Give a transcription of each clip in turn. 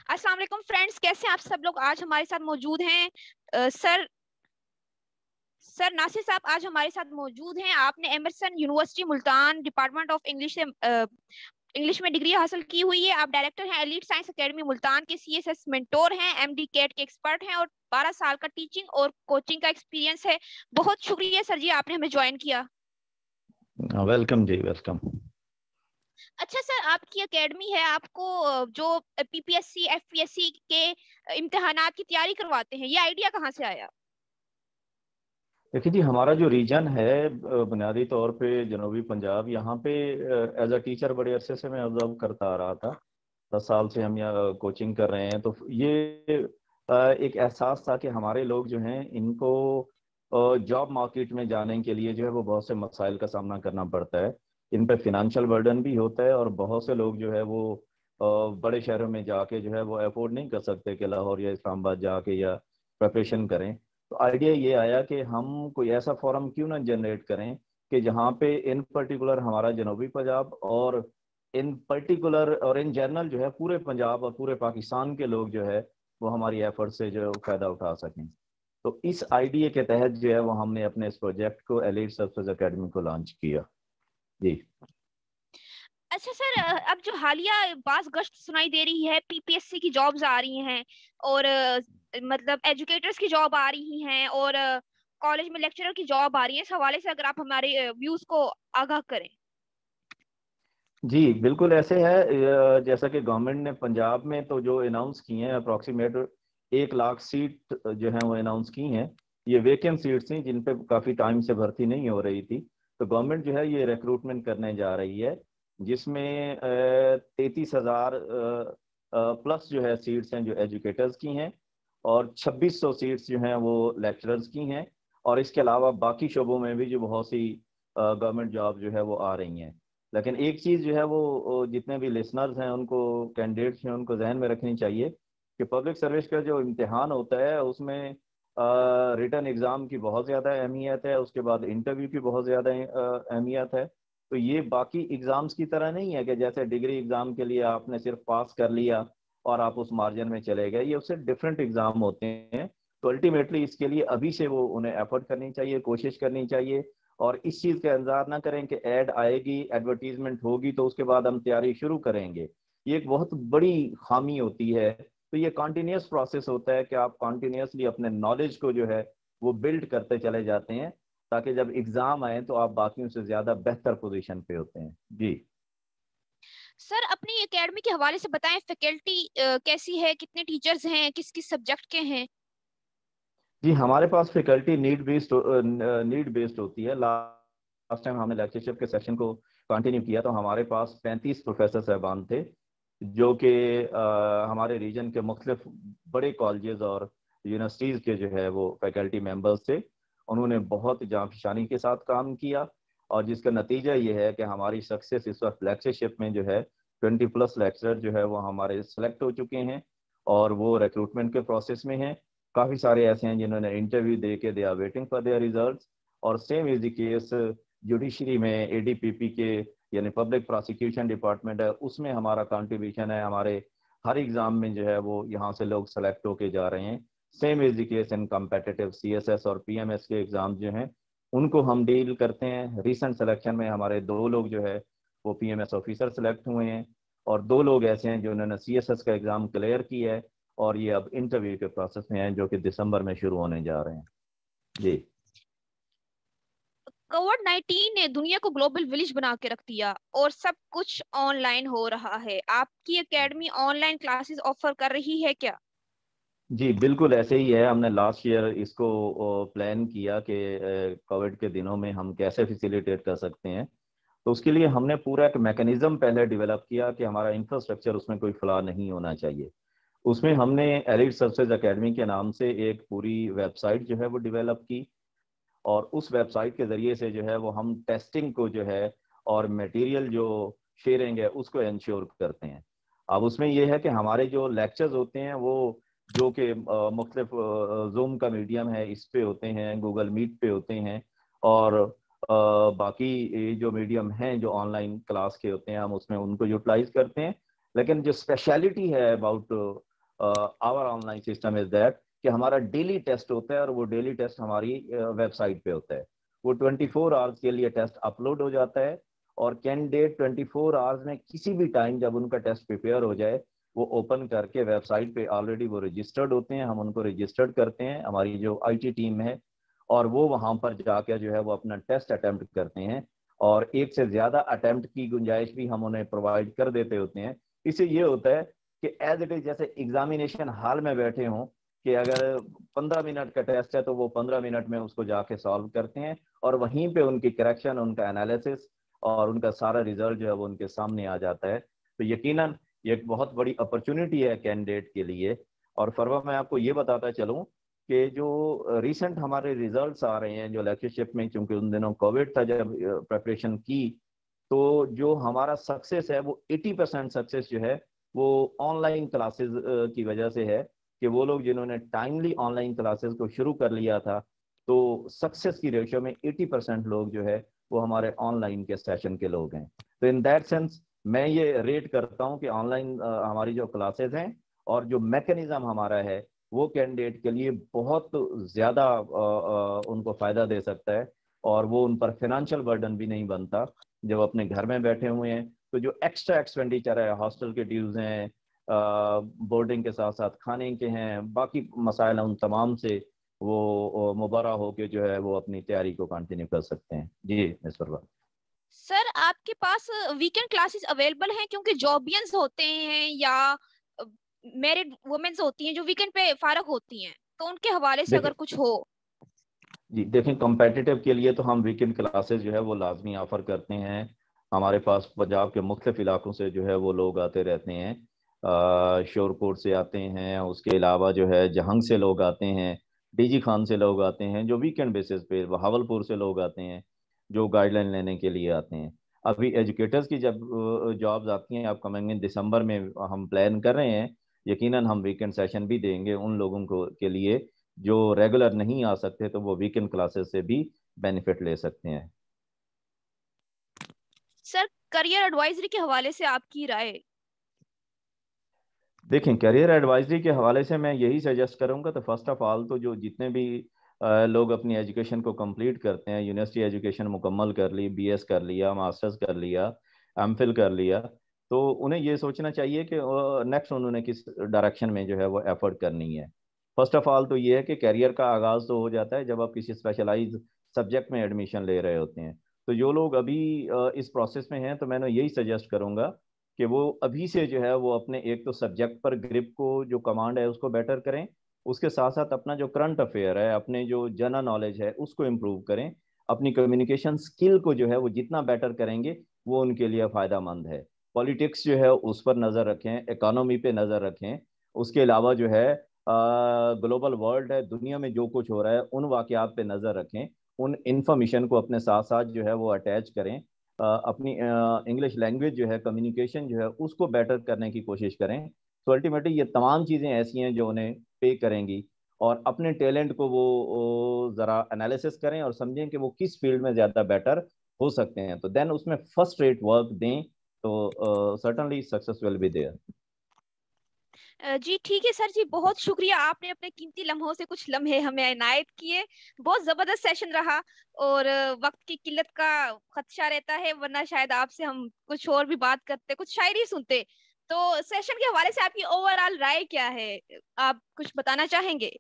अस्सलाम वालेकुम फ्रेंड्स, कैसे हैं आप सब लोग। आज हमारे साथ मौजूद हैं सर नासिर साहब आज हमारे साथ मौजूद हैं। आपने Emerson University Multan department of English से इंग्लिश में डिग्री हासिल की हुई है। आप डायरेक्टर हैं एलीट साइंस एकेडमी मुल्तान के, सीएसएस मेंटोर हैं, एमडी कैट के एक्सपर्ट हैं और 12 साल का टीचिंग और कोचिंग का एक्सपीरियंस है। बहुत शुक्रिया सर जी, आपने हमें ज्वाइन किया। वेलकम जी, वेलकम। अच्छा सर, आपकी एकेडमी है, आपको जो पीपीएससी एफपीएससी के इम्तिहानात की तैयारी करवाते हैं, ये आइडिया कहाँ से आया? देखिए जी, हमारा जो रीजन है बुनियादी तौर पे जनूबी पंजाब, यहाँ पे एज अ टीचर बड़े अरसे से मैं ऑब्जर्व करता आ रहा था। 10 साल से हम यहाँ कोचिंग कर रहे हैं, तो ये एक एहसास था कि हमारे लोग जो हैं इनको जॉब मार्केट में जाने के लिए जो है वो बहुत से मसाइल का सामना करना पड़ता है। इन पे फिनेंशियल बर्डन भी होता है और बहुत से लोग जो है वो बड़े शहरों में जाके जो है वो अफोर्ड नहीं कर सकते कि लाहौर या इस्लामाबाद जाके या प्रिपरेशन करें। तो आइडिया ये आया कि हम कोई ऐसा फोरम क्यों ना जनरेट करें कि जहाँ पे इन पर्टिकुलर हमारा जनूबी पंजाब और इन पर्टिकुलर और इन जनरल जो है पूरे पंजाब और पूरे पाकिस्तान के लोग जो है वो हमारी एफर्ट से जो फायदा उठा सकें। तो इस आइडिया के तहत जो है वो हमने अपने इस प्रोजेक्ट को एलीट सर्विसेज एकेडमी को लॉन्च किया जी। अच्छा सर, अब जो हालिया बाज गश्त सुनाई दे रही है, पीपीएससी की जॉब्स आ रही हैं और मतलब एजुकेटर्स की जॉब आ रही हैं और कॉलेज में लेक्चरर की जॉब आ रही है, इस हवाले से अगर आप हमारे व्यूज को आगाह करें। जी बिल्कुल ऐसे है। जैसा कि गवर्नमेंट ने पंजाब में तो जो अनाउंस किए हैं अप्रॉक्सीमेट 1 लाख सीट जो है वो अनाउंस की हैं। ये वेकेंट सीट्स थी जिन पे काफ़ी टाइम से भर्ती नहीं हो रही थी। तो गवर्नमेंट जो है ये रिक्रूटमेंट करने जा रही है, जिसमें 33,000 प्लस जो है सीट्स हैं जो एजुकेटर्स की हैं, और 2600 सीट्स जो हैं वो लेक्चरर्स की हैं। और इसके अलावा बाकी शोबों में भी जो बहुत सी गवर्नमेंट जॉब जो है वो आ रही हैं। लेकिन एक चीज़ जो है वो जितने भी लिसनर्स हैं उनको, कैंडिडेट्स हैं, उनको जहन में रखनी चाहिए कि पब्लिक सर्विस का जो इम्तिहान होता है उसमें रिटन एग्ज़ाम की बहुत ज़्यादा अहमियत है, उसके बाद इंटरव्यू की बहुत ज़्यादा अहमियत है। तो ये बाकी एग्ज़ाम्स की तरह नहीं है कि जैसे डिग्री एग्ज़ाम के लिए आपने सिर्फ पास कर लिया और आप उस मार्जिन में चले गए। ये उससे डिफरेंट एग्ज़ाम होते हैं। तो अल्टीमेटली इसके लिए अभी से वो उन्हें एफर्ट करनी चाहिए, कोशिश करनी चाहिए, और इस चीज़ का इंतजार ना करें कि ऐड आएगी, एडवर्टीजमेंट होगी तो उसके बाद हम तैयारी शुरू करेंगे। ये एक बहुत बड़ी खामी होती है। तो ये कॉन्टिन्यूस प्रोसेस होता है कि आप कॉन्टिन्यूसली अपने नॉलेज को जो है वो बिल्ड करते चले जाते हैं, ताकि जब एग्जाम आए तो आप बाकियों से ज्यादा बेहतर पोजीशन पे होते हैं जी। सर, अपनी एकेडमी के हवाले से बताएं, फैकल्टी कैसी है, कितने टीचर्स हैं, किस किस सब्जेक्ट के हैं? जी हमारे पास फैकल्टी नीड बेस्ड होती है। लास्ट टाइम हमने लेक्चरशिप के सेशन को कंटिन्यू किया तो हमारे पास 35 प्रोफेसर साहबान थे, जो कि हमारे रीजन के मुख्तलिफ बड़े कॉलेजेस और यूनिवर्सिटीज़ के जो है वो फैकल्टी मेंबर्स थे। उन्होंने बहुत जांफशानी के साथ काम किया, और जिसका नतीजा ये है कि हमारी सक्सेस इस वक्त लेक्चरशिप में जो है 20+ लेक्चरर जो है वो हमारे सेलेक्ट हो चुके हैं और वो रिक्रूटमेंट के प्रोसेस में हैं। काफ़ी सारे ऐसे हैं जिन्होंने इंटरव्यू दे के they are waiting for their results. और same is the case judiciary में, एडीपीपी के यानी पब्लिक प्रोसिक्यूशन डिपार्टमेंट है, उसमें हमारा कंट्रीब्यूशन है। हमारे हर एग्ज़ाम में जो है वो यहाँ से लोग सेलेक्ट होके जा रहे हैं। Same is the case in competitive CSS और पीएमएस के एग्ज़ाम जो हैं उनको हम डील करते हैं। रिसेंट सिलेक्शन में हमारे 2 लोग जो है वो पीएमएस ऑफिसर सेलेक्ट हुए हैं, और 2 लोग ऐसे हैं जिन्होंने सीएसएस का एग्ज़ाम क्लियर किया है और ये अब इंटरव्यू के प्रोसेस में हैं जो कि दिसंबर में शुरू होने जा रहे हैं जी। कोविड-19 ने दुनिया को ग्लोबल विलेज बना के रख दिया और सब कुछ ऑनलाइन हो रहा है। आपकी एकेडमी ऑनलाइन क्लासेस ऑफर कर रही है क्या? जी बिल्कुल ऐसे ही है। हमने लास्ट ईयर इसको प्लान किया कि कोविड के दिनों में हम कैसे फैसिलिटेट कर सकते हैं। तो उसके लिए हमने पूरा एक मैकेनिज्म पहले डेवलप किया कि हमारा इंफ्रास्ट्रक्चर उसमें कोई फ्लॉ नहीं होना चाहिए। उसमें हमने एलिट सर्विसेज एकेडमी के नाम से एक पूरी वेबसाइट जो है वो डेवलप की, और उस वेबसाइट के ज़रिए से जो है वो हम टेस्टिंग को जो है और मटेरियल जो शेयरिंग है उसको इंश्योर करते हैं। अब उसमें यह है कि हमारे जो लेक्चर्स होते हैं वो जो कि मुख्तलिफ जूम का मीडियम है इस पे होते हैं, गूगल मीट पे होते हैं, और बाकी जो मीडियम हैं जो ऑनलाइन क्लास के होते हैं हम उसमें उनको यूटिलाइज करते हैं। लेकिन जो स्पेशलिटी है about our online system is that कि हमारा डेली टेस्ट होता है और वो डेली टेस्ट हमारी वेबसाइट पे होता है। वो 24 आवर्स के लिए टेस्ट अपलोड हो जाता है और कैंडिडेट 24 आवर्स में किसी भी टाइम जब उनका टेस्ट प्रिपेयर हो जाए वो ओपन करके वेबसाइट पे ऑलरेडी वो रजिस्टर्ड होते हैं, हम उनको रजिस्टर्ड करते हैं, हमारी जो आईटी टीम है, और वो वहां पर जाकर जो है वो अपना टेस्ट अटेम्प्ट करते हैं और एक से ज्यादा अटेम्प्ट की गुंजाइश भी हम उन्हें प्रोवाइड कर देते होते हैं। इससे ये होता है कि एज इट इज जैसे एग्जामिनेशन हॉल में बैठे हों कि अगर 15 मिनट का टेस्ट है तो वो 15 मिनट में उसको जाके सॉल्व करते हैं और वहीं पे उनकी करेक्शन, उनका एनालिसिस और उनका सारा रिजल्ट जो है वो उनके सामने आ जाता है। तो यकीनन ये एक बहुत बड़ी अपॉर्चुनिटी है कैंडिडेट के लिए। और फरवा मैं आपको ये बताता चलूं कि जो रिसेंट हमारे रिजल्ट्स आ रहे हैं जो लेक्चरशिप में, क्योंकि उन दिनों कोविड था जब प्रिपरेशन की, तो जो हमारा सक्सेस है वो 80% सक्सेस जो है वो ऑनलाइन क्लासेस की वजह से है कि वो लोग जिन्होंने टाइमली ऑनलाइन क्लासेस को शुरू कर लिया था, तो सक्सेस की रेशियो में 80% लोग जो है वो हमारे ऑनलाइन के सेशन के लोग हैं। तो इन दैट सेंस मैं ये रेट करता हूँ कि ऑनलाइन हमारी जो क्लासेस हैं और जो मैकेनिज्म हमारा है वो कैंडिडेट के लिए बहुत ज्यादा उनको फायदा दे सकता है और वो उन पर फाइनेंशियल बर्डन भी नहीं बनता जब अपने घर में बैठे हुए हैं। तो जो एक्स्ट्रा एक्सपेंडिचर है, हॉस्टल के ड्यूज हैं, बोर्डिंग के साथ साथ खाने के हैं, बाकी मसाइल हैं, उन तमाम से वो मुबर्रा होके जो है वो अपनी तैयारी को कंटिन्यू कर सकते हैं। जी मिस परवा। सर आपके पास वीकेंड क्लासेस अवेलेबल हैं, क्योंकि जॉबियंस होते हैं या मैरिड वुमेन्स होती हैं जो वीकेंड पे फारग होती हैं, तो उनके हवाले से अगर देखिए कुछ हो। जी, देखें कम्पेटिटिव के लिए तो हम वीकेंड क्लासेस जो है वो लाजमी ऑफर करते हैं। हमारे पास पंजाब के मुख्तलिफ इलाकों से जो है वो लोग आते रहते हैं, शोरकोट से आते हैं, उसके अलावा जो है जहंग से लोग आते हैं, डीजी खान से लोग आते हैं जो वीकेंड बेसिस पे, बहावलपुर से लोग आते हैं जो गाइडलाइन लेने के लिए आते हैं। अभी एजुकेटर्स की जब जॉब्स आती हैं आप कमेंगे दिसंबर में, हम प्लान कर रहे हैं, यकीनन हम वीकेंड सेशन भी देंगे उन लोगों को के लिए जो रेगुलर नहीं आ सकते, तो वो वीकेंड क्लासेस से भी बेनिफिट ले सकते हैं। सर करियर एडवाइजरी के हवाले से आपकी राय। देखें करियर एडवाइजरी के हवाले से मैं यही सजेस्ट करूंगा, तो फर्स्ट ऑफ ऑल तो जो जितने भी लोग अपनी एजुकेशन को कंप्लीट करते हैं, यूनिवर्सिटी एजुकेशन मुकम्मल कर ली, बीएस कर लिया, मास्टर्स कर लिया, एमफिल कर लिया, तो उन्हें ये सोचना चाहिए कि नेक्स्ट उन्होंने किस डायरेक्शन में जो है वो एफर्ट करनी है। फर्स्ट ऑफ ऑल तो ये है कि करियर का आगाज़ तो हो जाता है जब आप किसी स्पेशलाइज सब्जेक्ट में एडमिशन ले रहे होते हैं। तो जो लोग अभी इस प्रोसेस में हैं, तो मैंने यही सजेस्ट करूंगा कि वो अभी से जो है वो अपने एक तो सब्जेक्ट पर ग्रिप को, जो कमांड है उसको बेटर करें, उसके साथ साथ अपना जो करंट अफेयर है, अपने जो जनरल नॉलेज है उसको इम्प्रूव करें, अपनी कम्युनिकेशन स्किल को जो है वो जितना बेटर करेंगे वो उनके लिए फ़ायदा मंद है। पॉलिटिक्स जो है उस पर नज़र रखें, इकोनॉमी पे नज़र रखें, उसके अलावा जो है ग्लोबल वर्ल्ड है, दुनिया में जो कुछ हो रहा है उन वाक़यात पे नज़र रखें, उन इंफॉर्मेशन को अपने साथ साथ जो है वो अटैच करें, अपनी इंग्लिश लैंग्वेज जो है, कम्युनिकेशन जो है उसको बेटर करने की कोशिश करें। तो अल्टीमेटली ये तमाम चीज़ें ऐसी हैं जो उन्हें पे करेंगी और अपने टैलेंट को वो ज़रा एनालिसिस करें और समझें कि वो किस फील्ड में ज़्यादा बेटर हो सकते हैं, तो देन उसमें फर्स्ट रेट वर्क दें, तो certainly success will be there. जी ठीक है सर जी, बहुत शुक्रिया, आपने अपने कीमती लम्हों से कुछ लम्हे हमें इनायत किए। बहुत जबरदस्त सेशन रहा और वक्त की किल्लत का खदशा रहता है, वरना शायद आपसे हम कुछ और भी बात करते, कुछ शायरी सुनते। तो सेशन के हवाले से आपकी ओवरऑल राय क्या है, आप कुछ बताना चाहेंगे?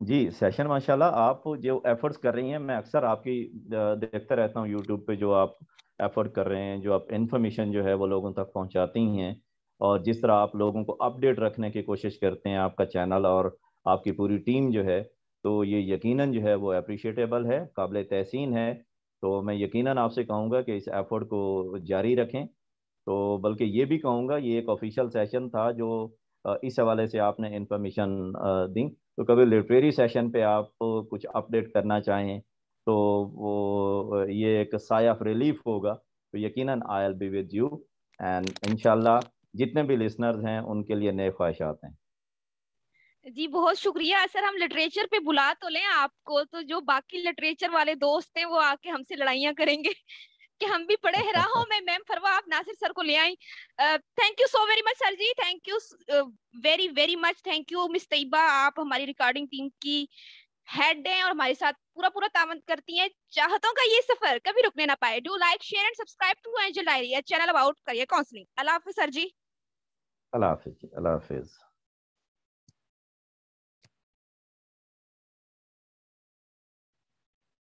जी सेशन माशाल्लाह, आप जो एफर्ट्स कर रही हैं, मैं अक्सर आपकी देखता रहता हूँ यूट्यूब पे, जो आप एफर्ट कर रहे हैं, जो आप इन्फॉर्मेशन जो है वो लोगों तक पहुँचाती हैं और जिस तरह आप लोगों को अपडेट रखने की कोशिश करते हैं, आपका चैनल और आपकी पूरी टीम जो है, तो ये यकीनन जो है वो अप्रिशिएटेबल है, काबिल तहसीन है। तो मैं यकीनन आपसे कहूँगा कि इस एफर्ट को जारी रखें। तो बल्कि ये भी कहूँगा ये एक ऑफिशियल सेशन था जो इस हवाले से आपने इंफॉर्मेशन दी, तो कभी लिटरेरी सेशन पे आप कुछ अपडेट करना चाहें तो वो ये एक साय ऑफ रिलीफ होगा, तो यकीनन I will be with you and इंशाल्लाह जितने भी लिसनर्स हैं उनके लिए नए ख्वाहिशात हैं। जी बहुत शुक्रिया सर, हम लिटरेचर पे बुला तो लें आपको, तो जो बाकी लिटरेचर वाले दोस्त हैं वो आके हमसे लड़ाइयाँ करेंगे। कि हम भी पढ़े हैं राहों में। मैम फरवा आप नासिर सर को ले आई। Thank you so very much sir ji, thank you very very much, thank you miss Tayyaba, आप हमारी रिकॉर्डिंग टीम की हेड हैं और हमारे साथ पूरा पूरा तामन करती हैं। चाहतों का ये सफर कभी रुकने ना पाए। Do like share and subscribe to Angel Diary, channel about career counselling. अल्लाह हाफिज सर जी। अल्लाह हाफिज, अल्लाह हाफिज।